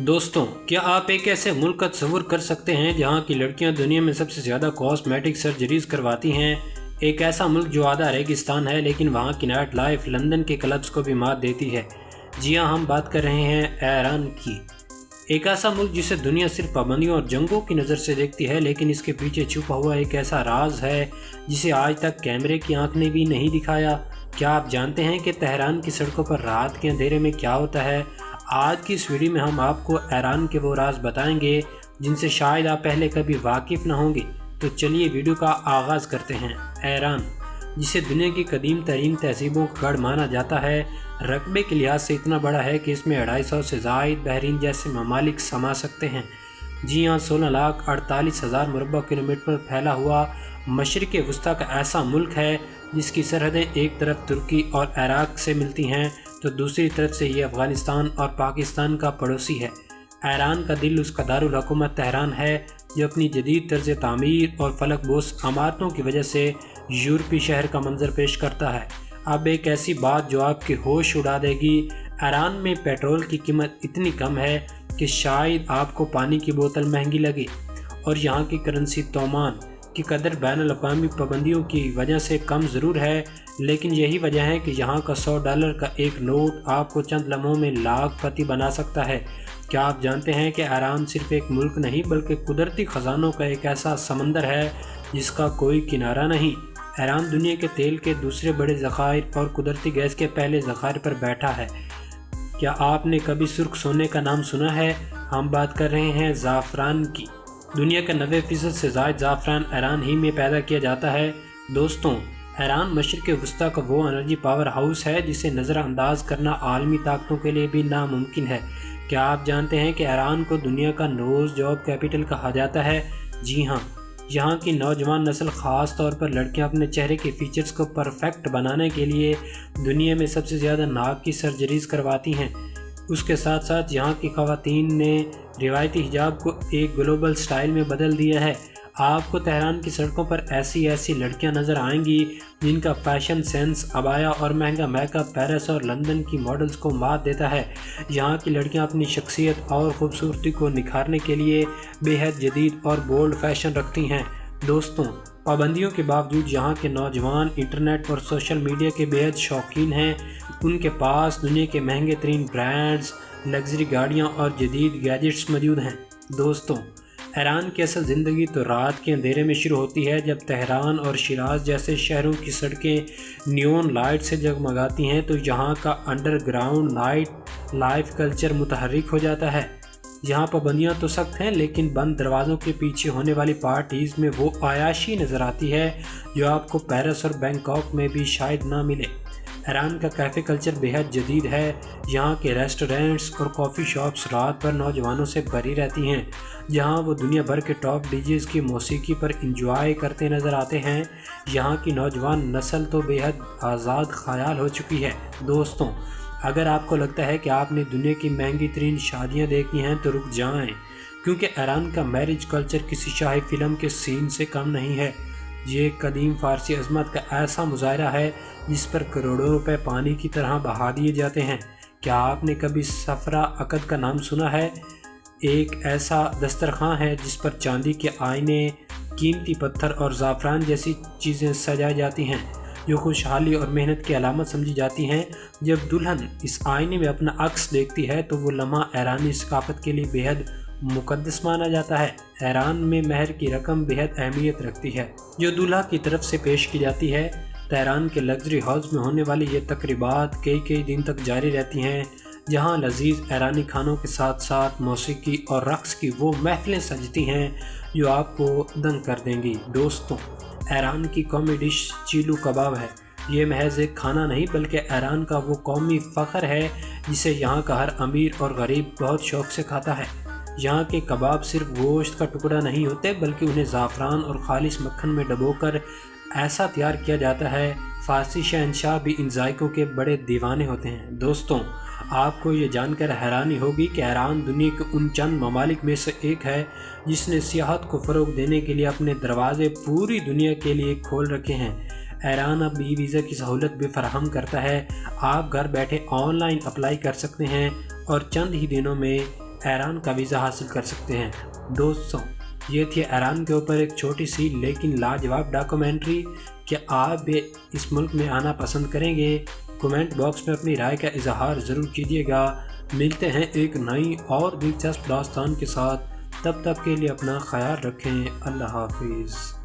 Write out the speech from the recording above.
दोस्तों, क्या आप एक ऐसे मुल्क का तस्वुर कर सकते हैं जहां की लड़कियां दुनिया में सबसे ज़्यादा कॉस्मेटिक सर्जरीज करवाती हैं। एक ऐसा मुल्क जो आधा रेगिस्तान है लेकिन वहां की नाइट लाइफ लंदन के क्लब्स को भी मात देती है। जी हां, हम बात कर रहे हैं ईरान की। एक ऐसा मुल्क जिसे दुनिया सिर्फ पाबंदियों और जंगों की नज़र से देखती है, लेकिन इसके पीछे छुपा हुआ एक ऐसा राज है जिसे आज तक कैमरे की आंख ने भी नहीं दिखाया। क्या आप जानते हैं कि तेहरान की सड़कों पर रात के अंधेरे में क्या होता है? आज की इस वीडियो में हम आपको ईरान के वो राज बताएंगे जिनसे शायद आप पहले कभी वाकिफ़ न होंगे। तो चलिए वीडियो का आगाज़ करते हैं। ईरान, जिसे दुनिया की कदीम तरीन तहजीबों का गढ़ माना जाता है, रकबे के लिहाज से इतना बड़ा है कि इसमें 250 से ज़ायद बहरीन जैसे ममालिक समा सकते हैं। जी हाँ, 16,48,000 मुरबा किलोमीटर पर फैला हुआ मशरिक़ वस्ती का ऐसा मुल्क है जिसकी सरहदें एक तरफ तुर्की और इराक़ से मिलती हैं तो दूसरी तरफ से ये अफ़गानिस्तान और पाकिस्तान का पड़ोसी है। ईरान का दिल उसका दारुल हुकूमत तेहरान है जो अपनी जदीद तर्ज तामीर और फलकबोस इमारतों की वजह से यूरोपी शहर का मंजर पेश करता है। अब एक ऐसी बात जो आपके होश उड़ा देगी। ईरान में पेट्रोल की कीमत इतनी कम है कि शायद आपको पानी की बोतल महंगी लगे, और यहाँ की करेंसी तोमान की कदर बैनुल-अक़वामी पाबंदियों की वजह से कम ज़रूर है, लेकिन यही वजह है कि यहाँ का $100 का एक नोट आपको चंद लम्हों में लाखपति बना सकता है। क्या आप जानते हैं कि ईरान सिर्फ एक मुल्क नहीं बल्कि कुदरती ख़जानों का एक ऐसा समंदर है जिसका कोई किनारा नहीं। ईरान दुनिया के तेल के दूसरे बड़े ज़खायर और कुदरती गैस के पहले ज़खायर पर बैठा है। क्या आपने कभी सुर्ख सोने का नाम सुना है? हम बात कर रहे हैं ज़ाफ़रान की। दुनिया का 90% से ज़ायद ज़ाफ़रान ईरान ही में पैदा किया जाता है। दोस्तों, ईरान मशरिक़ वस्ती का वो एनर्जी पावर हाउस है जिसे नज़रअंदाज करना आलमी ताकतों के लिए भी नामुमकिन है। क्या आप जानते हैं कि ईरान को दुनिया का नोज़ जॉब कैपिटल कहा जाता है? जी हाँ, यहाँ की नौजवान नस्ल ख़ास तौर पर लड़कियाँ अपने चेहरे के फीचर्स को परफेक्ट बनाने के लिए दुनिया में सबसे ज़्यादा नाक की सर्जरीज करवाती हैं। उसके साथ साथ यहाँ की ख़वातीन ने रिवायती हिजाब को एक ग्लोबल स्टाइल में बदल दिया है। आपको तेहरान की सड़कों पर ऐसी लड़कियां नज़र आएंगी जिनका फैशन सेंस, अबाया और महंगा मेकअप पेरिस और लंदन की मॉडल्स को मात देता है। यहाँ की लड़कियां अपनी शख्सियत और ख़ूबसूरती को निखारने के लिए बेहद जदीद और बोल्ड फैशन रखती हैं। दोस्तों, पाबंदियों के बावजूद यहाँ के नौजवान इंटरनेट और सोशल मीडिया के बेहद शौकीन हैं। उनके पास दुनिया के महंगे तरीन ब्रांड्स, लग्जरी गाड़ियाँ और जदीद गैजेट्स मौजूद हैं। दोस्तों, ईरान की असल ज़िंदगी तो रात के अंधेरे में शुरू होती है जब तेहरान और शिराज जैसे शहरों की सड़कें नियॉन लाइट से जगमगाती हैं, तो यहाँ का अंडरग्राउंड नाइट लाइफ कल्चर मुतहर्रिक हो जाता है। यहाँ पाबंदियाँ तो सख्त हैं, लेकिन बंद दरवाज़ों के पीछे होने वाली पार्टीज़ में वो आयाशी नज़र आती है जो आपको पेरिस और बैंकॉक में भी शायद ना मिले। ईरान का कैफ़े कल्चर बेहद जदीद है। यहाँ के रेस्टोरेंट्स और कॉफ़ी शॉप्स रात भर नौजवानों से भरी रहती हैं, जहाँ वो दुनिया भर के टॉप डीजेज़ की मौसीकी पर इंजॉय करते नज़र आते हैं। यहाँ की नौजवान नस्ल तो बेहद आज़ाद ख़याल हो चुकी है। दोस्तों, अगर आपको लगता है कि आपने दुनिया की महंगी तरीन शादियाँ देखी हैं तो रुक जाएँ, क्योंकि ईरान का मैरिज कल्चर किसी शाही फ़िल्म के सीन से कम नहीं है। ये कदीम फ़ारसी अज़मत का ऐसा मुज़ाहरा है जिस पर करोड़ों रुपए पानी की तरह बहा दिए जाते हैं। क्या आपने कभी सफ़रा अक़द का नाम सुना है? एक ऐसा दस्तरखान है जिस पर चांदी के आईने, कीमती पत्थर और ज़ाफ़रान जैसी चीज़ें सजाई जाती हैं जो खुशहाली और मेहनत की अलामत समझी जाती हैं। जब दुल्हन इस आईने में अपना अक्स देखती है तो वो लम्हा ईरानी सकाफ़त के लिए बेहद मुक़द्दस माना जाता है। ईरान में महर की रकम बेहद अहमियत रखती है जो दूल्हा की तरफ से पेश की जाती है। तेहरान के लग्जरी हाउस में होने वाली ये तकरीबात कई दिन तक जारी रहती हैं, जहाँ लजीज ईरानी खानों के साथ साथ मौसीकी और रक्स की वो महफिलें सजती हैं जो आपको दंग कर देंगी। दोस्तों, ईरान की कौमी डिश चीलू कबाब है। ये महज एक खाना नहीं बल्कि ईरान का वो कौमी फ़ख्र है जिसे यहाँ का हर अमीर और गरीब बहुत शौक़ से खाता है। यहाँ के कबाब सिर्फ गोश्त का टुकड़ा नहीं होते बल्कि उन्हें ज़ाफ़रान और खालिश मक्खन में डबोकर ऐसा तैयार किया जाता है। फ़ारसी शहंशाह भी इन जायकों के बड़े दीवाने होते हैं। दोस्तों, आपको ये जानकर हैरानी होगी कि ईरान दुनिया के उन चंद ममालिक में से एक है जिसने सियाहत को फ़रोग़ देने के लिए अपने दरवाज़े पूरी दुनिया के लिए खोल रखे हैं। ईरान अब ई वीज़ा की सहूलत भी फराहम करता है। आप घर बैठे ऑनलाइन अप्लाई कर सकते हैं और चंद ही दिनों में ایران کا ویزا حاصل کر سکتے ہیں۔ دوستوں، یہ تھی ایران کے اوپر ایک چھوٹی سی لیکن لاجواب ڈاکومنٹری۔ کیا آپ بھی اس ملک میں آنا پسند کریں گے؟ کومنٹ باکس میں اپنی رائے کا اظہار ضرور کیجیے گا۔ ملتے ہیں ایک نئی اور دلچسپ داستان کے ساتھ، تب تک کے لیے اپنا خیال رکھیں۔ اللہ حافظ۔